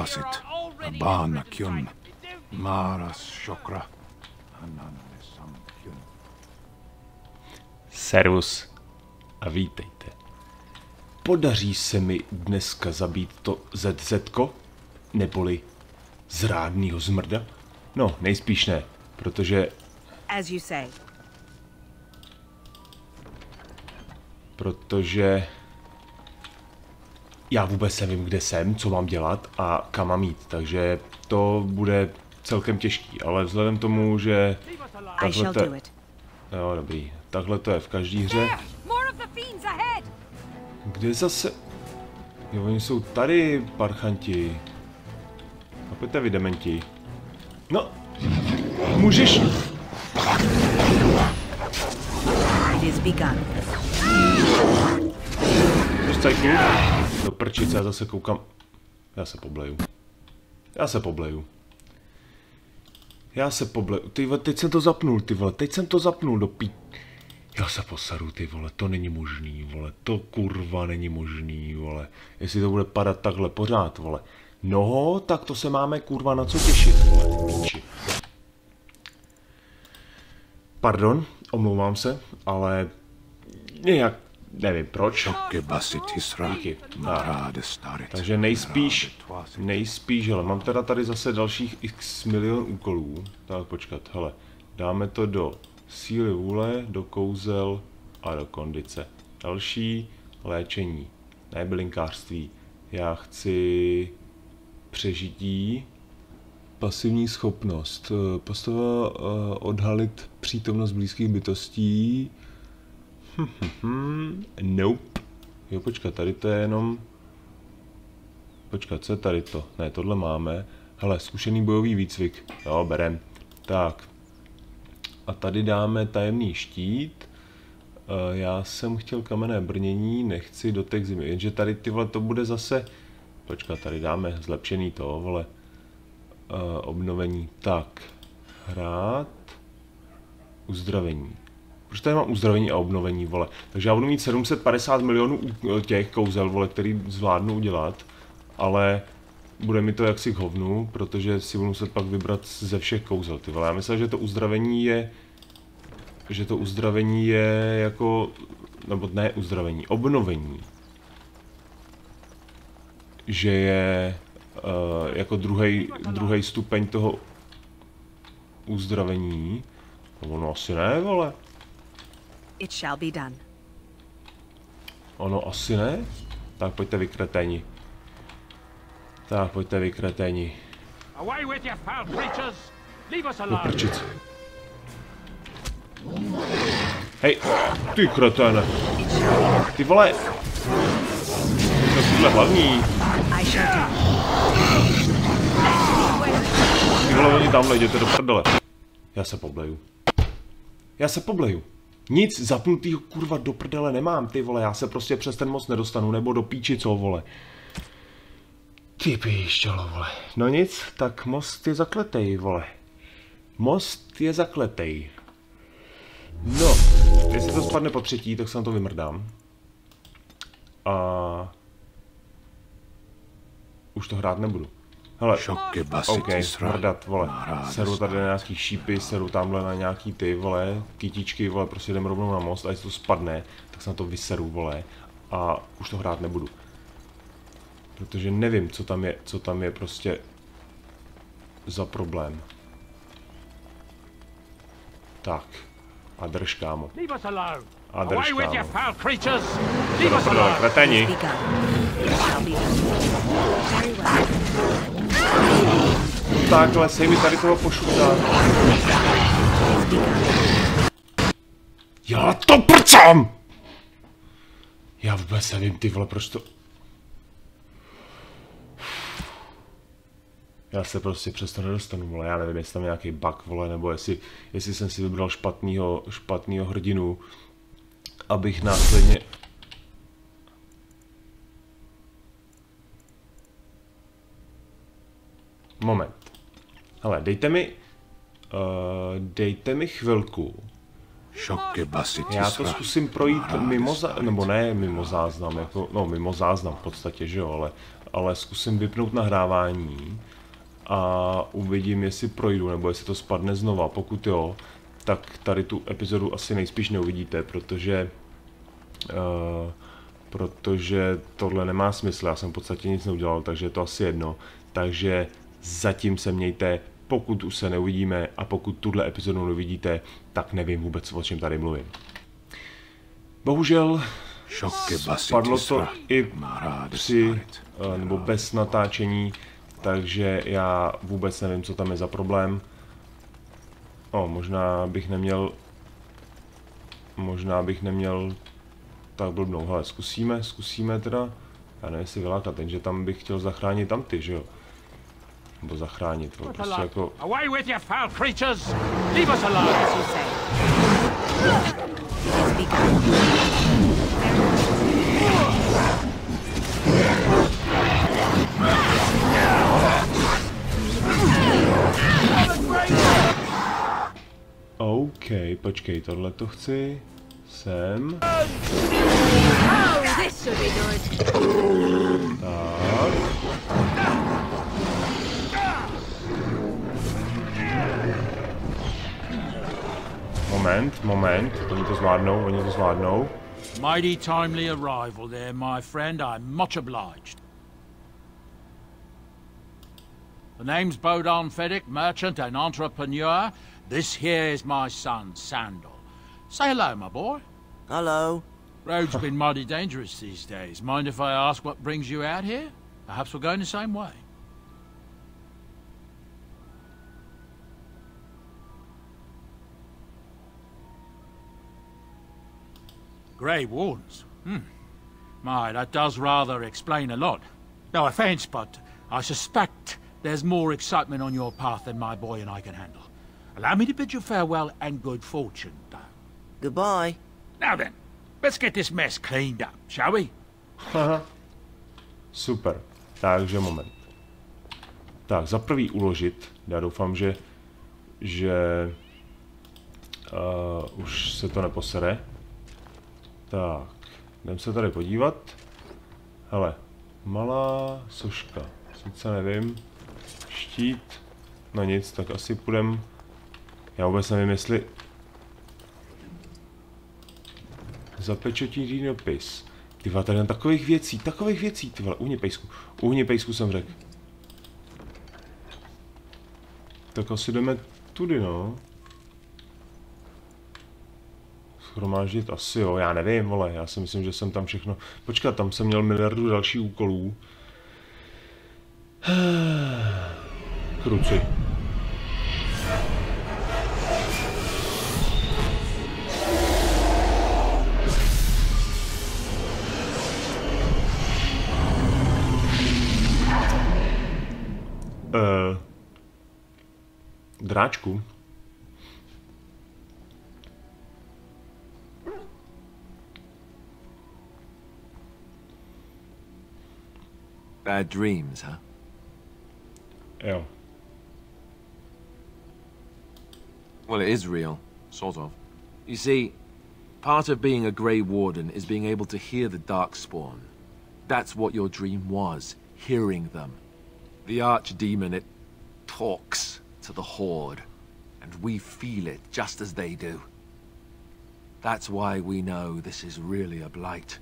basit, abana kyun, maras shokra, Servus a vítejte. Podaří se mi dneska zabít to ZZ-ko? Neboli zrádnýho zmrda? No, nejspíš ne, protože... As you say. Protože... já vůbec nevím, kde jsem, co mám dělat a kam mám jít, takže to bude celkem těžký, ale vzhledem tomu, že... takhle to... Jo, dobrý. Takhle to je v každý hře. Kde zase... Jo, oni jsou tady, parchanti. A pojďte vy, dementi. No, můžeš... Můžeš cajknout? Do prčice, já zase koukám... Já se pobleju. Ty vole, teď jsem to zapnul, ty vole, do pí... Já se posaru, ty vole, to není možný, vole, to kurva není možný, vole. Jestli to bude padat takhle pořád, vole. No, tak to se máme kurva na co těšit, vole, píči. Pardon, omlouvám se, ale nějak nevím proč. Díky. Takže nejspíš, hele, mám teda tady zase dalších x milion úkolů. Tak počkat, hele, dáme to do síly vůle, do kouzel a do kondice. Další léčení, ne bylinkářství. Já chci přežití. Pasivní schopnost. Postava odhalit přítomnost blízkých bytostí. Nope. Jo, počkat, tady to je jenom... Počkat, co je tady to? Ne, tohle máme. Hele, zkušený bojový výcvik. Jo, berem. Tak. A tady dáme tajemný štít. Já jsem chtěl kamenné brnění, nechci dotek zimy. Jenže tady ty vole, to bude zase... Počkat, tady dáme zlepšený to, vole. Obnovení. Tak. Hrát. Uzdravení. Proč tady mám uzdravení a obnovení, vole? Takže já budu mít 750 milionů těch kouzel, vole, který zvládnu udělat. Ale bude mi to jaksi k hovnu, protože si budu muset pak vybrat ze všech kouzel, ty vole. Já myslím, že to uzdravení je... Že to uzdravení je jako... Nebo ne uzdravení, obnovení. Že je... jako druhý stupeň toho uzdravení. Ono asi ne, vole. It shall be done. Ono asi ne? Tak pojďte vykreteni. Do prčic. Hej, ty kreténe. Ty vole. To je hlavní. Ty vole, oni tamhle, jděte do prdele. Já se pobleju. Nic zapnutýho kurva do prdele nemám, ty vole, já se prostě přes ten most nedostanu, nebo do píči, co, vole. Ty píšťalo, vole. No nic, tak most je zakletej, vole. No, jestli to spadne po třetí, tak se na to vymrdám. A... už to hrát nebudu. Hele, OK, mrdat, vole. Seru tady na nějaký šípy, seru tamhle na nějaký ty, vole, kytičky, vole, prostě jdem rovnou na most a jestli to spadne, tak se na to vyseru, vole. A už to hrát nebudu. Protože nevím, co tam je prostě za problém. Tak. A drž, kámo. Kreteni. Takhle, sej mi tady toho pošutá. Já to prcám! Já vůbec nevím, ty vole, proč to... Já se prostě přesto nedostanu, vole, já nevím, jestli tam nějaký bug, vole, nebo jestli jsem si vybral špatnýho hrdinu, abych následně... Moment. Hele, dejte mi chvilku. Já to zkusím projít mimo záznam, jako, no mimo záznam v podstatě, že jo, ale zkusím vypnout nahrávání a uvidím, jestli projdu, nebo jestli to spadne znova. Pokud jo, tak tady tu epizodu asi nejspíš neuvidíte, protože tohle nemá smysl, já jsem v podstatě nic neudělal, takže je to asi jedno. Takže zatím se mějte, pokud už se neuvidíme a pokud tuhle epizodu neuvidíte, tak nevím vůbec, o čem tady mluvím. Bohužel spadlo to i při, nebo bez natáčení, takže já vůbec nevím, co tam je za problém. Možná bych neměl tak blbnou. Hele, zkusíme teda, já nevím, jestli vylákat, takže tam bych chtěl zachránit tamty, že jo? Nebo zachránit, prostě jako... Away with you, foul creatures! Leave us alone, as you say. OK, počkej, tohle to chci. Sem. Tak. Moment, oni to zvládnou. Mighty timely arrival there, my friend. I'm much obliged. The name's Bodon Fedek, merchant and entrepreneur. This here is my son, Sandal. Say hello, my boy. Hello. Road's been mighty dangerous these days. Mind if I ask what brings you out here? Perhaps we're going the same way. Grey Wardens? My, that does rather explain a lot. No offence, but I suspect there's more excitement on your path than my boy and I can handle. Allow me to bid you farewell and good fortune, though. Goodbye. Now then, let's get this mess cleaned up, shall we? Super. Takže moment. Tak, za prvý uložit. Já doufám, že už se to neposere. Tak, jdem se tady podívat. Hele, malá soška. Sice nevím. Štít. No nic, tak asi půjdem. Já vůbec nevím, jestli... Zapečetí dopis. Ty vole, tady takových věcí, ty vole, uhni pejsku jsem řekl. Tak asi jdeme tudy, no. Shromáždit asi jo, já nevím, vole, já si myslím, že jsem tam všechno... Počkat, tam jsem měl miliardu dalších úkolů. Kruci. Dráčku. Bad dreams, huh? Jo. Well, it is real, sort of. You see, part of being a Grey Warden is being able to hear the Darkspawn. That's what your dream was, hearing them. The Archdemon, it talks to the Horde, and we feel it just as they do. That's why we know this is really a blight.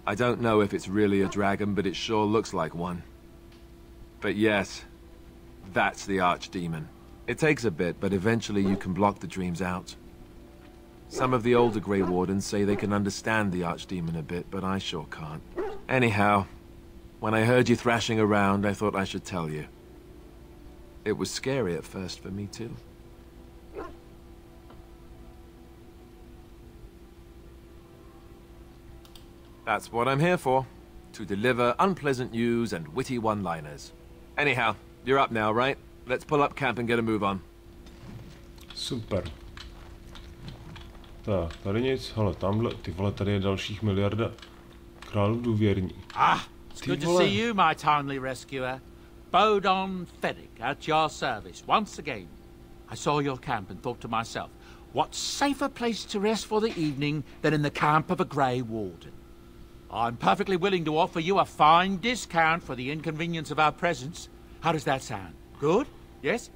I don't know if it's really a dragon, but it sure looks like one. But yes, that's the Archdemon. It takes a bit, but eventually you can block the dreams out. Some of the older Grey Wardens say they can understand the Archdemon a bit, but I sure can't. Anyhow, when I heard you thrashing around, I thought I should tell you. It was scary at first for me too. That's what I'm here for. To deliver unpleasant news and witty one-liners. Anyhow, you're up now, right? Let's pull up camp and get a move on. Super. Tak, tady nic, hele, tamhle, ty vole, tady je dalších miliarda králů důvěrní. It's good to see you, my timely rescuer. Bodon Fedek, at your service, once again. I saw your camp and thought to myself, what safer place to rest for the evening than in the camp of a Grey Warden? I'm perfectly willing to offer you a fine discount for the inconvenience of our presence. How does that sound? Good? Yes?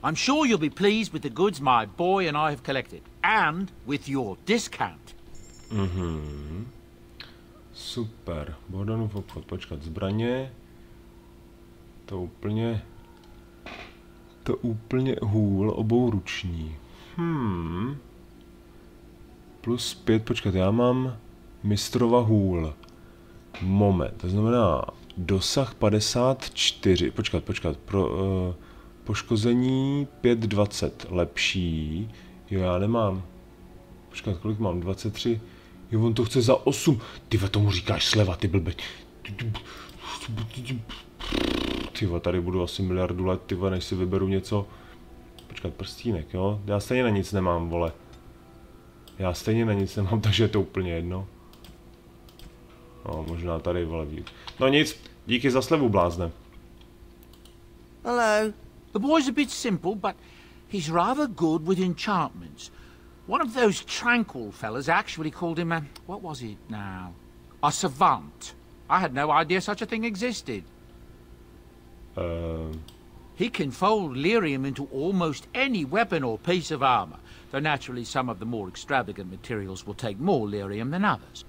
I'm sure you'll be pleased with the goods my boy and I have collected, and with your discount. Super. Bordanův obchod. Počkat, zbraně. To úplně hůl, obouruční. Plus 5, počkat, já mám mistrova hůl. Moment, to znamená dosah 54. Počkat, poškození 5,20. Lepší. Jo, já nemám. Počkat, kolik mám? 23. Jo, on to chce za 8. Tyve, tomu říkáš sleva, ty blbeť. Tyve, tady budu asi miliardu let, tyve, než si vyberu něco. Počkat, prstínek, jo? Já stejně na nic nemám, vole. Já stejně na nic nemám, takže je to úplně jedno. No, možná tady, vole, víc. No nic, díky za slevu, blázne. Hello. The boy's a bit simple, but he's rather good with enchantments. One of those tranquil fellas actually called him a... what was it now? A savant. I had no idea such a thing existed. He can fold lyrium into almost any weapon or piece of armor, though naturally some of the more extravagant materials will take more lyrium than others.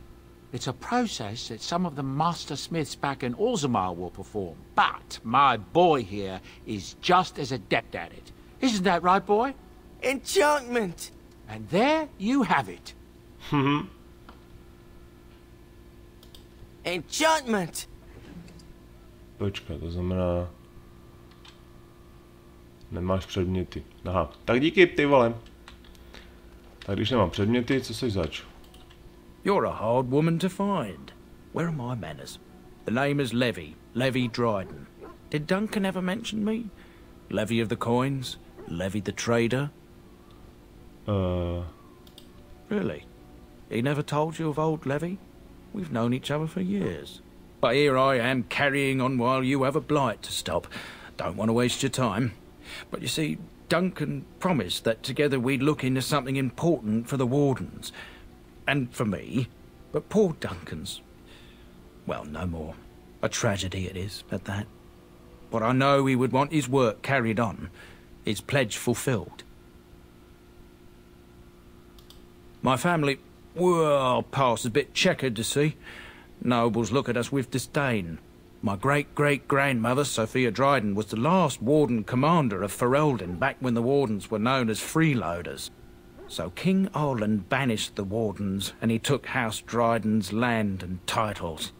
It's a process that some of the master smiths back in Orzammar will perform, but my boy here is just as adept at it. Isn't that right, boy? Enchantment! And there you have it. Enchantment! Počkat, to znamená... Nemáš předměty. Aha, tak díky, ty vole. Tak když nemám předměty, co jsi zač? You're a hard woman to find. Where are my manners? The name is Levy Dryden. Did Duncan ever mention me? Levy of the coins? Levy the trader? Really? He never told you of old Levy? We've known each other for years. But here I am carrying on while you have a blight to stop. Don't want to waste your time. But you see, Duncan promised that together we'd look into something important for the Wardens. And for me. But poor Duncan's... well, no more. A tragedy it is, at that. But I know he would want his work carried on. His pledge fulfilled. My family... well, past a bit checkered to see. Nobles look at us with disdain. My great-great-grandmother, Sophia Dryden, was the last Warden Commander of Ferelden back when the Wardens were known as freeloaders. So King Olin banished the Wardens, and he took House Dryden's land and titles.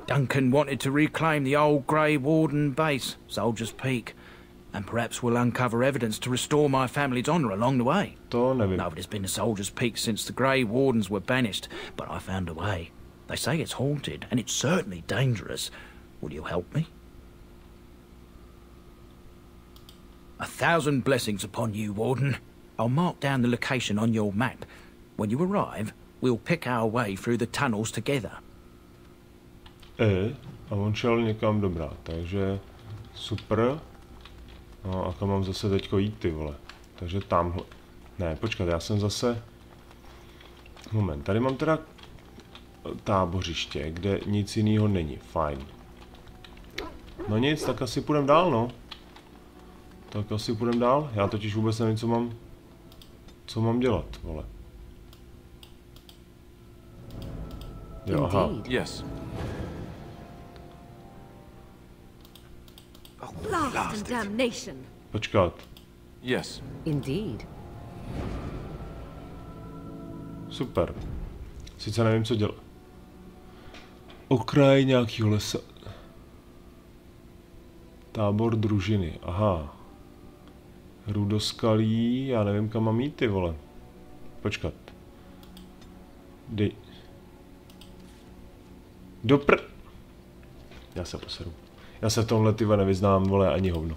Duncan wanted to reclaim the old Grey Warden base, Soldier's Peak, and perhaps we'll uncover evidence to restore my family's honour along the way. To nevím. Nobody's been to Soldier's Peak since the Grey Wardens were banished, but I found a way. They say it's haunted, and it's certainly dangerous. Will you help me? 1,000 blessings upon you, Warden. I'll mark down the location on your map. When you arrive, we'll pick our way through the tunnels together. A on šel někam dobrá, takže super. No a kam mám zase teďko jít, ty vole. Takže tamhle. Ne, počkat, já jsem zase... Moment, tady mám teda tábořiště, kde nic jiného není, fajn. No nic, tak asi půjdem dál, no. Tak asi půjdem dál, já totiž vůbec nevím, co mám dělat, vole. Jo, aha. Yes. Blast and damnation. Počkat. Yes. Indeed. Super. Sice nevím, co dělat. Okraj nějakýho lesa. Tábor družiny, aha. Rudoskalí, já nevím, kam mám jít, ty vole. Počkat. Já se poseru. Já se v tomhle, tyva, nevyznám, vole, ani hovno.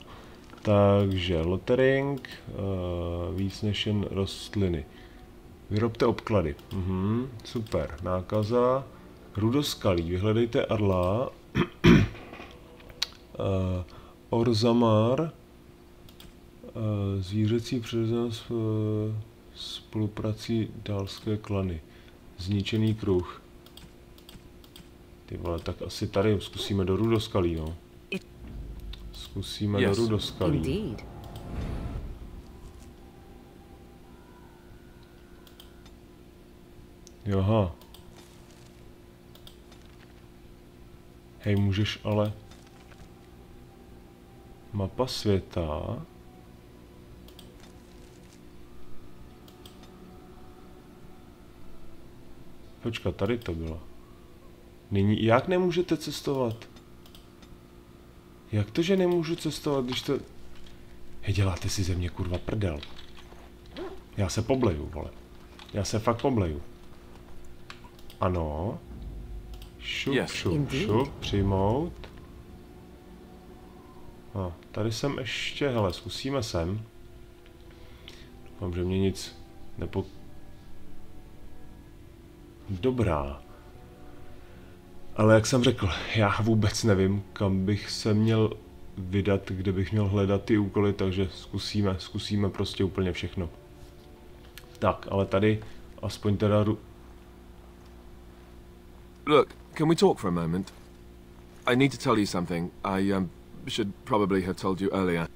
Takže, lottering, víc než jen rostliny. Vyrobte obklady. Super. Nákaza. Rudoskalí. Vyhledejte Arla. Orzamar. Zvířecí přirozenost spoluprací dálské klany. Zničený kruh. Ty vole, tak asi tady zkusíme do Rudoskalí, no. Zkusíme do Rudoskalí. Indeed. Aha. Hej, můžeš ale... Mapa světa... Počkat, tady to bylo. Nyní, jak nemůžete cestovat? Jak to, že nemůžu cestovat, když to... Hej, děláte si ze mě kurva prdel. Já se pobleju, vole. Já se fakt pobleju. Ano. Šup, šup, šup, přijmout. A tady jsem ještě, hele, zkusíme sem. Doufám, že mě nic Dobrá. Ale jak jsem řekl, já vůbec nevím, kam bych se měl vydat, kde bych měl hledat ty úkoly, takže zkusíme prostě úplně všechno. Tak, ale tady aspoň teda... Look, can we talk for a moment? I need to tell you something. I should probably have told you earlier.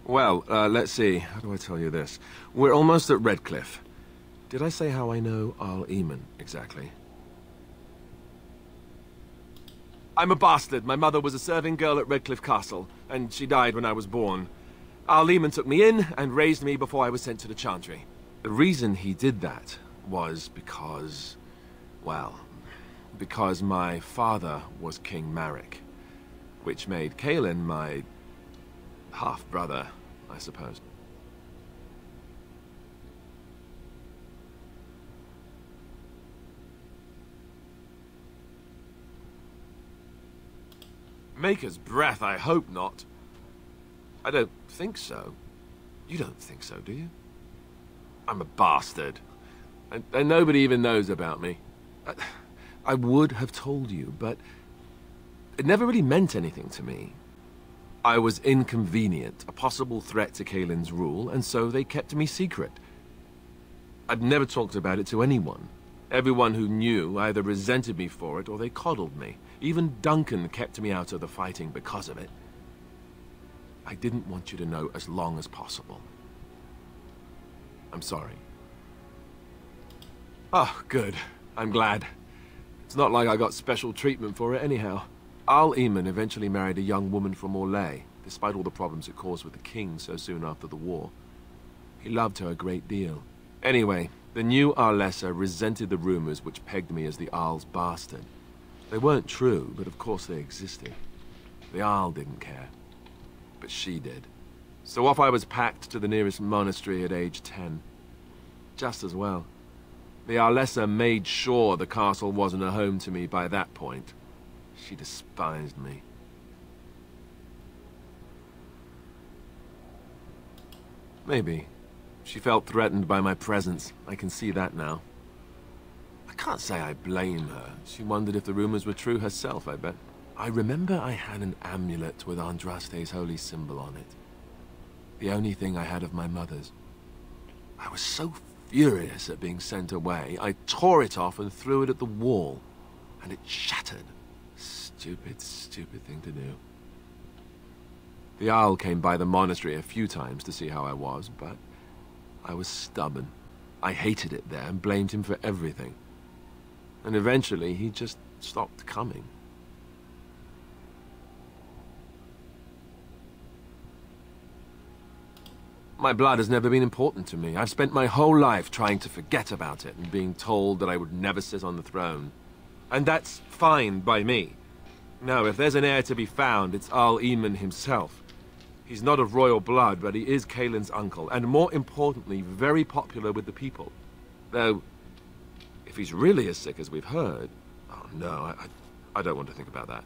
Well, let's see. How do I tell you this? We're almost at Redcliffe. Did I say how I know Arl Eamon exactly? I'm a bastard. My mother was a serving girl at Redcliffe Castle, and she died when I was born. Arl Eamon took me in and raised me before I was sent to the Chantry. The reason he did that was because, well, because my father was King Marek, which made Kaelin my half-brother, I suppose. Maker's breath, I hope not. I don't think so. You don't think so, do you? I'm a bastard. And nobody even knows about me. I would have told you, but it never really meant anything to me. I was inconvenient, a possible threat to Kaelin's rule, and so they kept me secret. I've never talked about it to anyone. Everyone who knew either resented me for it or they coddled me. Even Duncan kept me out of the fighting because of it. I didn't want you to know as long as possible. I'm sorry. Oh, good. I'm glad. It's not like I got special treatment for it anyhow. Arl Eamon eventually married a young woman from Orlais, despite all the problems it caused with the king so soon after the war. He loved her a great deal. Anyway, the new Arlessa resented the rumors which pegged me as the Arl's bastard. They weren't true, but of course they existed. The Arl didn't care, but she did. So off I was packed to the nearest monastery at age 10. Just as well. The Arlessa made sure the castle wasn't a home to me by that point. She despised me. Maybe. She felt threatened by my presence. I can see that now. I can't say I blame her. She wondered if the rumors were true herself, I bet. I remember I had an amulet with Andraste's holy symbol on it. The only thing I had of my mother's. I was so furious at being sent away, I tore it off and threw it at the wall. And it shattered. Stupid, stupid thing to do. The Arl came by the monastery a few times to see how I was, but I was stubborn. I hated it there and blamed him for everything. And eventually he just stopped coming. My blood has never been important to me. I've spent my whole life trying to forget about it and being told that I would never sit on the throne. And that's fine by me. No, if there's an heir to be found, it's Arl Eamon himself. He's not of royal blood, but he is Kaelin's uncle, and more importantly, very popular with the people. Though, if he's really as sick as we've heard... Oh no, I don't want to think about that.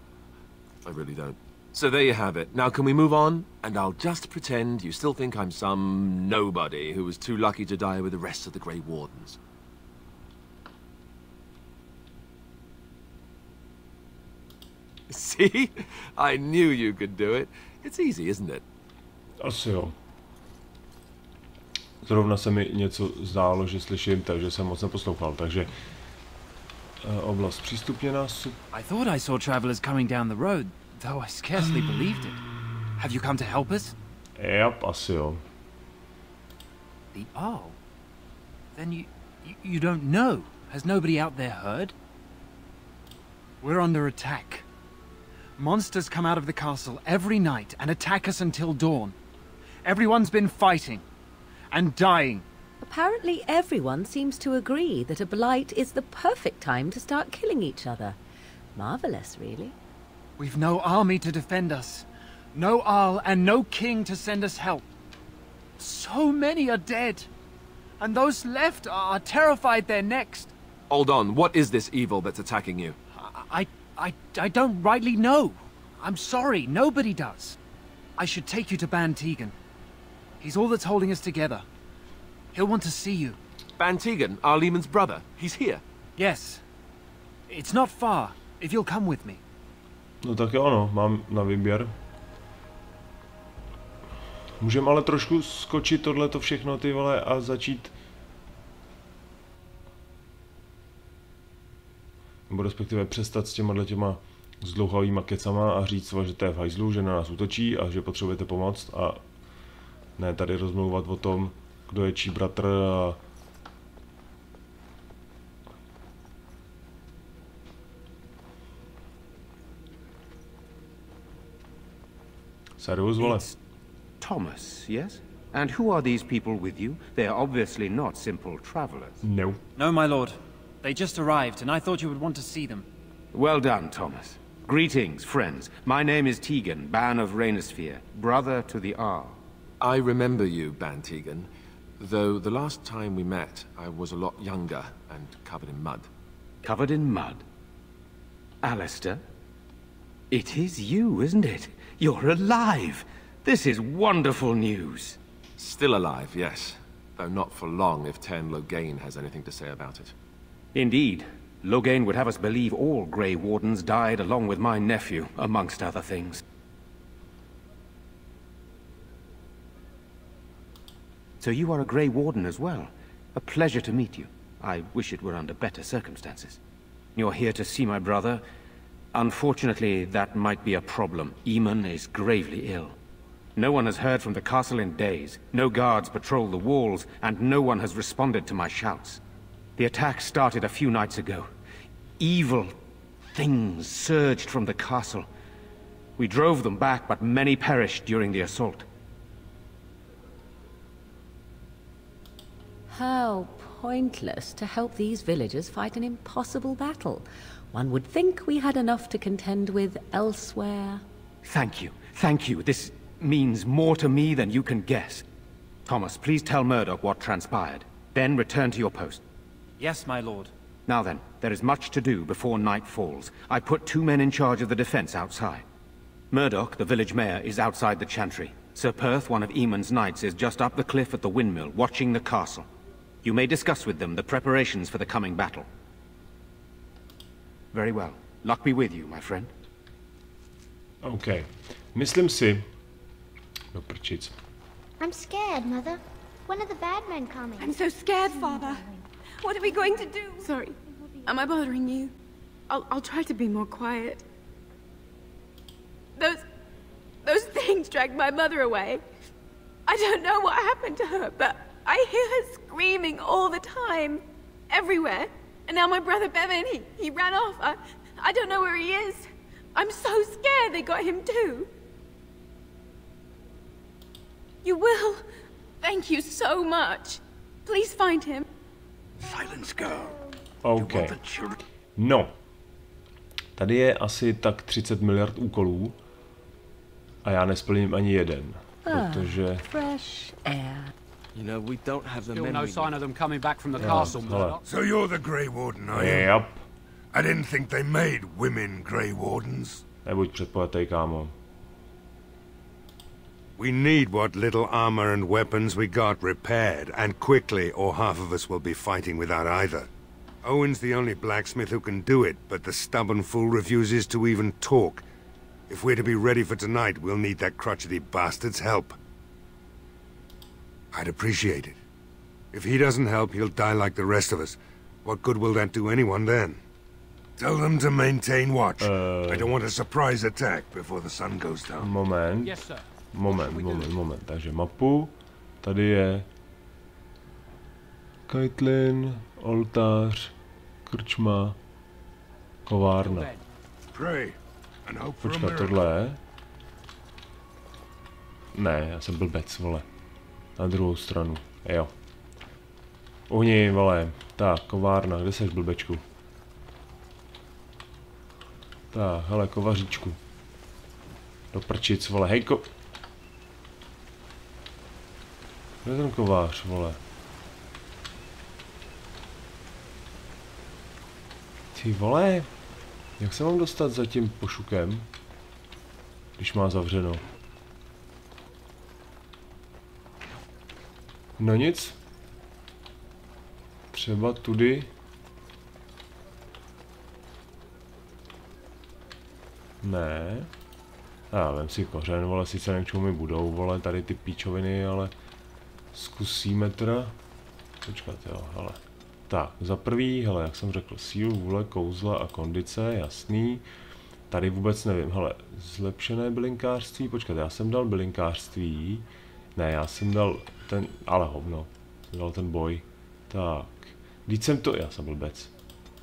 I really don't. So there you have it. Now can we move on? And I'll just pretend you still think I'm some nobody who was too lucky to die with the rest of the Grey Wardens. See? I knew you could do it. It's easy, isn't it? Asi jo. Zrovna se mi něco zdálo, že slyším, takže jsem moc neposlouchal, takže oblast přístupněná. I thought I saw travelers coming down the road, though I scarcely believed it. Have you come to help us? Yep, asi jo. The Owl? Then you don't know. Has nobody out there heard? We're under attack. Monsters come out of the castle every night and attack us until dawn. Everyone's been fighting and dying. Apparently everyone seems to agree that a blight is the perfect time to start killing each other. Marvelous, really. We've no army to defend us. No Arl and no king to send us help. So many are dead. And those left are terrified they're next. Hold on, what is this evil that's attacking you? I don't rightly know. I'm sorry, nobody does. I should take you to Ban Tegan. He's all that's holding us together. He'll want to see you. Ban Tegan, our Lehman's brother. He's here. Yes. It's not far, if you'll come with me. No tak jo, no, mám na výběr. Můžeme ale trošku skočit tohleto všechno, ty vole, a začít... Nebo respektive přestat s těma zdlouhavýma kecama a říct, že to je v hajzlu, že na nás útočí a že potřebujete pomoct a ne tady rozmlouvat o tom, kdo je čí bratr a... Servus, vole. Thomas, yes? And who are these people with you? They are obviously not simple travelers. No. No, my lord. They just arrived, and I thought you would want to see them. Well done, Thomas. Greetings, friends. My name is Tegan, Ban of Rainersphere, brother to the Arl. I remember you, Ban Tegan, though the last time we met, I was a lot younger and covered in mud. Covered in mud? Alistair? It is you, isn't it? You're alive! This is wonderful news. Still alive, yes. Though not for long if Tern Loghain has anything to say about it. Indeed. Loghain would have us believe all Grey Wardens died along with my nephew, amongst other things. So you are a Grey Warden as well. A pleasure to meet you. I wish it were under better circumstances. You're here to see my brother. Unfortunately, that might be a problem. Eamon is gravely ill. No one has heard from the castle in days. No guards patrol the walls, and no one has responded to my shouts. The attack started a few nights ago. Evil things surged from the castle. We drove them back, but many perished during the assault. How pointless to help these villagers fight an impossible battle. One would think we had enough to contend with elsewhere. Thank you. Thank you. This means more to me than you can guess. Thomas, please tell Murdoch what transpired. Then return to your post. Yes, my lord. Now then, there is much to do before night falls. I put 2 men in charge of the defense outside. Murdoch, the village mayor, is outside the chantry. Sir Perth, one of Eamon's knights, is just up the cliff at the windmill, watching the castle. You may discuss with them the preparations for the coming battle. Very well. Luck be with you, my friend. OK. Myslím si... Do prčic. I'm scared, Mother. When are the bad men coming? I'm so scared, Father. What are we going to do? Sorry. Am I bothering you? I'll try to be more quiet. Those things dragged my mother away. I don't know what happened to her, but I hear her screaming all the time. Everywhere. And now my brother Bevan, he ran off. I don't know where he is. I'm so scared they got him too. You will. Thank you so much. Please find him. Silence, girl. OK. No. Tady je asi tak 30 miliard úkolů. A já nesplním ani jeden. Protože... Fresh air. You know, we don't have the Still men no we sign need. of them coming back from the castle, Murdoch. So you're the Grey Warden, are you? Yep. I didn't think they made women Grey Wardens. Nebuď předpojatej, kámo. We need what little armor and weapons we got repaired, and quickly, or half of us will be fighting without either. Owen's the only blacksmith who can do it, but the stubborn fool refuses to even talk. If we're to be ready for tonight, we'll need that crotchety bastard's help. I'd appreciate it. If he doesn't help, he'll die like the rest of us. What good will that do anyone then? Tell them to maintain watch. I don't want a surprise attack before the sun goes down. Moment. Yes, sir. Moment. Takže mapu. Tady je Kaitlin, oltář, krčma, kovárna. Počkat, tohle je? Ne, já jsem blbec, vole. Na druhou stranu, jo. Uhni, vole. Tak, kovárna, kde seš, blbečku? Tak, hele, kovaříčku. Do prčic, vole, hejko. Kde je ten kovář, vole? Ty vole, jak se mám dostat za tím pošukem, když má zavřeno? No nic. Třeba tudy. Ne. Já vem si kořen, vole, sice nevím, k čemu mi budou, vole, tady ty píčoviny, ale zkusíme teda. Počkat, jo, hele. Tak, za prvý, hele, jak jsem řekl, sílu, vůle, kouzla a kondice, jasný. Tady vůbec nevím, hele, zlepšené bylinkářství, počkat, já jsem dal bylinkářství. Ne, já jsem dal ten, ale hovno, jsem dal ten boj. Tak, vždyť jsem to, já jsem blbec.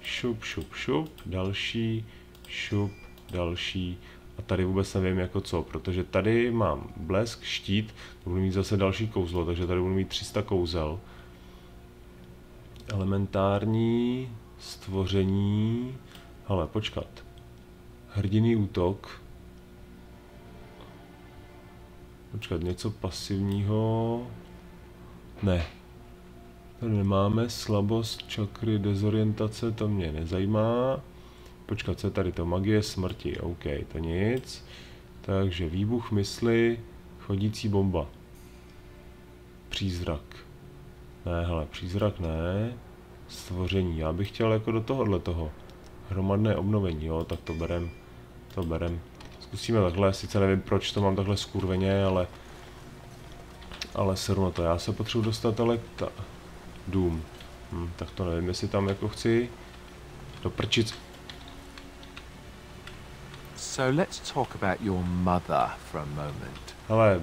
Šup, šup, šup, další, šup, další. A tady vůbec nevím jako co, protože tady mám blesk, štít, budu mít zase další kouzlo, takže tady budu mít 300 kouzel. Elementární, stvoření, hele, počkat. Hrdinný útok. Počkat, něco pasivního. Ne. Tady nemáme, slabost, čakry, dezorientace, to mě nezajímá. Počkat, co je tady to? Magie smrti, OK, to nic. Takže výbuch mysli, chodící bomba. Přízrak. Ne, hele, přízrak ne. Stvoření, já bych chtěl jako do tohohle toho. Hromadné obnovení, jo, tak to berem. To berem. Zkusíme takhle, sice nevím, proč to mám takhle skurveně, ale seru na to. Já se potřebuji dostat, ale dům. Tak to nevím, jestli tam jako chci. Do prčic. So let's talk about your mother for a moment. Hele,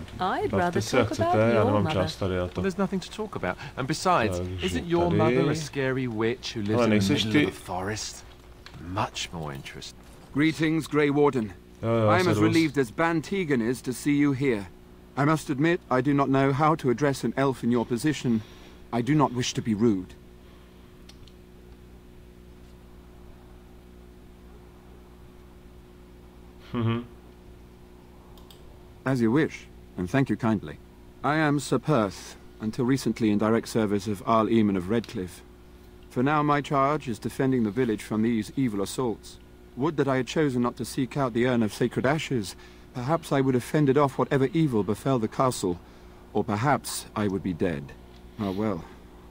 bavte se, jak chcete, já nemám čas tady na to. There's nothing to talk about. And besides, isn't your mother a scary witch who lives in the middle of the forest? Much more interesting. Greetings, Grey Warden. I am as relieved as Ban Tegan is to see you here. I must admit, I do not know how to address an elf in your position. I do not wish to be rude. As you wish, and thank you kindly. I am Sir Perth, until recently in direct service of Arl Eamon of Redcliffe. For now my charge is defending the village from these evil assaults. Would that I had chosen not to seek out the urn of sacred ashes. Perhaps I would have fended off whatever evil befell the castle, or perhaps I would be dead. Ah well,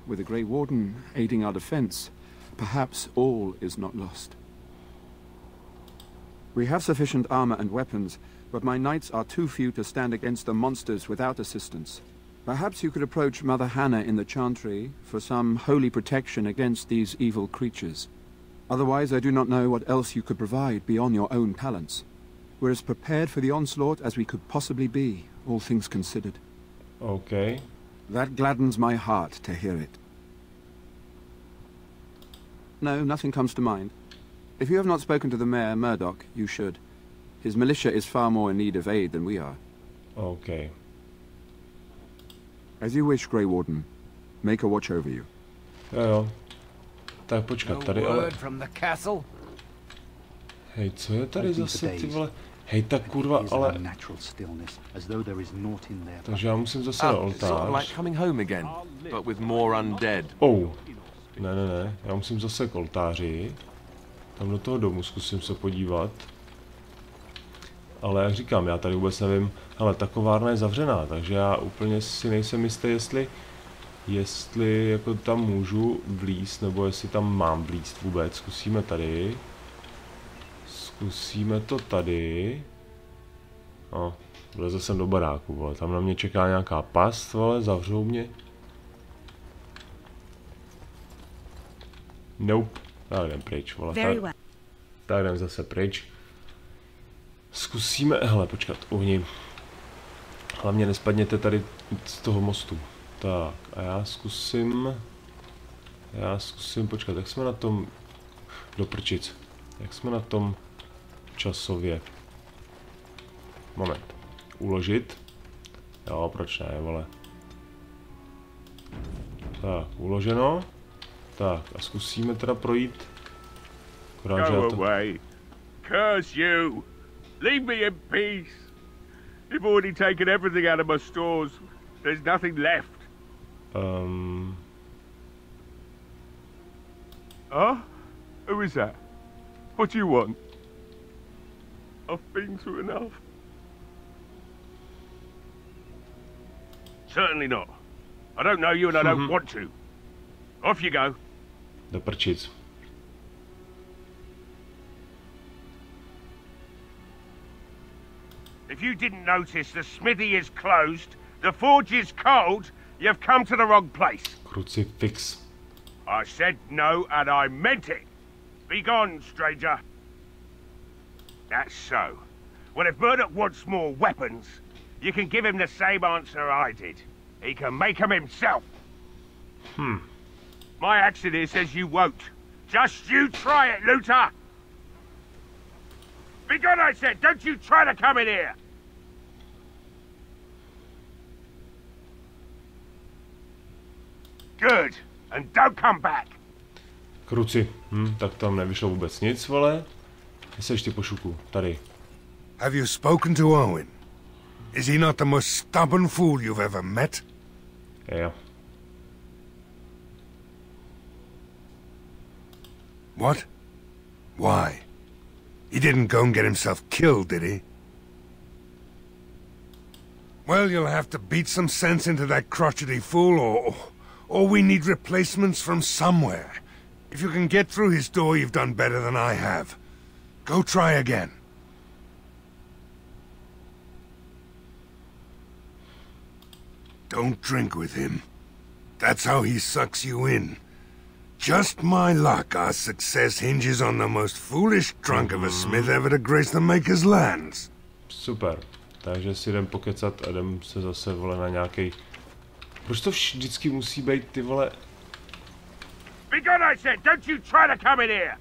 with the Grey Warden aiding our defense, perhaps all is not lost. We have sufficient armor and weapons, but my knights are too few to stand against the monsters without assistance. Perhaps you could approach Mother Hannah in the Chantry for some holy protection against these evil creatures. Otherwise, I do not know what else you could provide beyond your own talents. We're as prepared for the onslaught as we could possibly be, all things considered. Okay. That gladdens my heart to hear it. No, nothing comes to mind. If you have not spoken to the Mayor, Murdoch, you should. His militia is far more in need of aid than we are. Okay. As you wish, Grey Warden. Make a watch over you. Jo. Tak počkat, tady ale... Hej, co je tady zase, ty vole? Hej, tak kurva, ale... Takže já musím zase na oltář. Oh. Ne, já musím zase k oltáři. Tam do toho domu zkusím se podívat. ale jak říkám, já tady vůbec nevím, hele, ta kovárna je zavřená, takže já úplně si nejsem jistý, jestli jako tam můžu vlízt, nebo jestli tam mám vlízt vůbec. Zkusíme tady. Zkusíme to tady. No, vlezl jsem do baráku, vole. Tam na mě čeká nějaká past, vole, zavřou mě. Nope. Tak jdem pryč, vole. Tak jdem zase pryč. Zkusíme, hele, počkat, uhni. Hlavně nespadněte tady z toho mostu. Tak, a já zkusím, počkat, jak jsme na tom, do prčic, jak jsme na tom časově. Moment, uložit, jo, proč ne, vole. Tak, uloženo, tak a zkusíme teda projít. Go away, curse you, leave me in peace. You've already taken everything out of my stores, there's nothing left. Huh? Who is that? What do you want? I've been through enough. Certainly not. I don't know you and I don't want to. Off you go. Do prčic. If you didn't notice, the smithy is closed, the forge is cold, you've come to the wrong place. Crucifix. I said no, and I meant it. Be gone, stranger. That's so. Well, if Murdoch wants more weapons, you can give him the same answer I did. He can make them himself. My accent here says you won't. Just you try it, looter! Be gone, I said! Don't you try to come in here! Good. And don't come back. Kruci. Tak tam nevyšlo vůbec nic, vole. Jseš ty pošuku, tady. Have you spoken to Owen? Is he not the most stubborn fool you've ever met? Jo. What? Why? He didn't go and get himself killed, did he? Well, you'll have to beat some sense into that crotchety fool, or we need replacements from somewhere. If you can get through his door, you've done better than I have. Go try again. Don't drink with him. That's how he sucks you in. Just my luck, our success hinges on the most foolish drunk of a smith ever to grace the Maker's lands. Super. Takže si jdem pokecat a jdem se zase, vole, na nějaký. Proč to vždycky musí být, ty vole? Be gone, I said! Don't you try to come in here!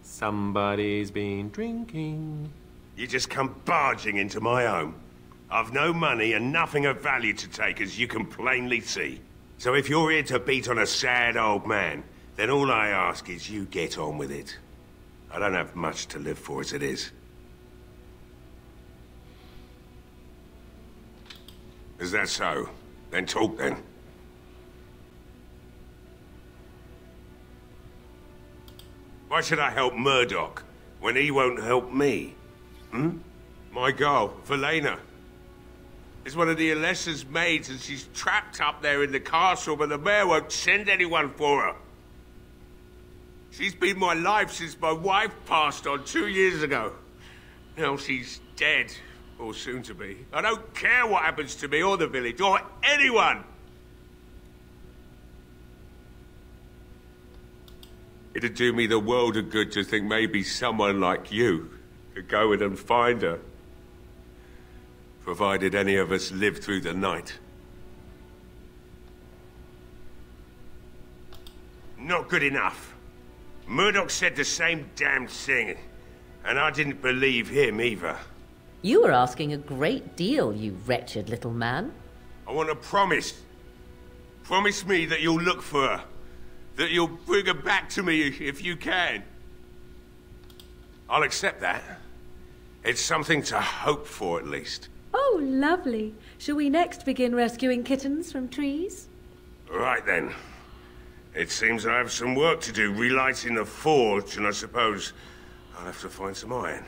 Somebody's been drinking. You just come barging into my home. I've no money and nothing of value to take, as you can plainly see. So if you're here to beat on a sad old man, then all I ask is you get on with it. I don't have much to live for as it is. Is that so? Then talk then. Why should I help Murdoch when he won't help me? My girl, Velena, is one of the Alessa's maids, and she's trapped up there in the castle, but the mayor won't send anyone for her. She's been my life since my wife passed on 2 years ago. Now she's dead, or soon to be. I don't care what happens to me or the village, or anyone! It'd do me the world of good to think maybe someone like you could go in and find her. Provided any of us live through the night. Not good enough. Murdoch said the same damn thing, and I didn't believe him either. You were asking a great deal, you wretched little man. I want a promise. Promise me that you'll look for her. That you'll bring her back to me if you can. I'll accept that. It's something to hope for, at least. Oh, lovely. Shall we next begin rescuing kittens from trees? Right then. It seems I have some work to do relighting the forge, and I suppose I'll have to find some iron.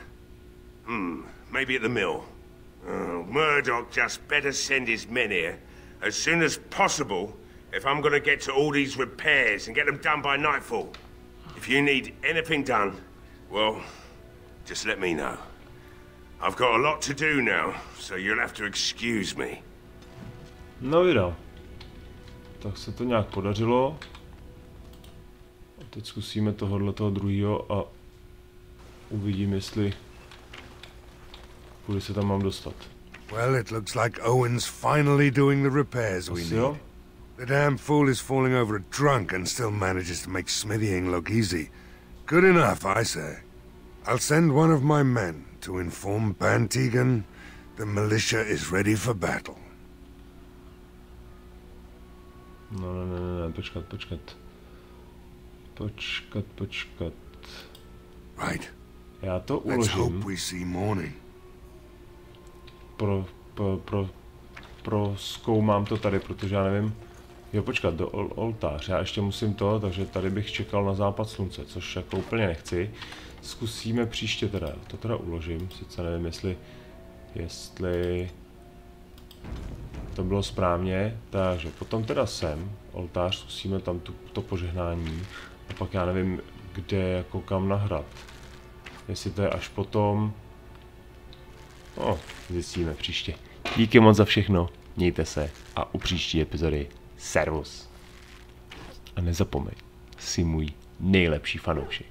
Maybe at the mill. Murdoch just better send his men here as soon as possible if I'm gonna get to all these repairs and get them done by nightfall. If you need anything done, well, just let me know. I've got a lot to do now, so you'll have to excuse me. No jo. Tak se to nějak podařilo. A teď zkusíme toho druhého a uvidím, jestli kudy se tam mám dostat. Well, it looks like Owen's finally doing the repairs we need. The damn fool is falling over a drunk and still manages to make smithying look easy. Good enough, I say. I'll send one of my men to inform Bantegan the militia is ready for battle. No, počkat. Right. Já to uložím. Let's hope we see morning. Prozkoumám to tady, protože já nevím. Jo, počkat, do oltář. Já ještě musím to, takže tady bych čekal na západ slunce, což jako úplně nechci. Zkusíme příště teda. To teda uložím, sice nevím, jestli to bylo správně. Takže potom teda sem, oltář, zkusíme tam to požehnání. A pak já nevím, kde, jako kam nahrát. Jestli to je až potom. No, zjistíme příště. Díky moc za všechno, mějte se a u příští epizody Servus. A nezapomeň, jsi můj nejlepší fanoušek.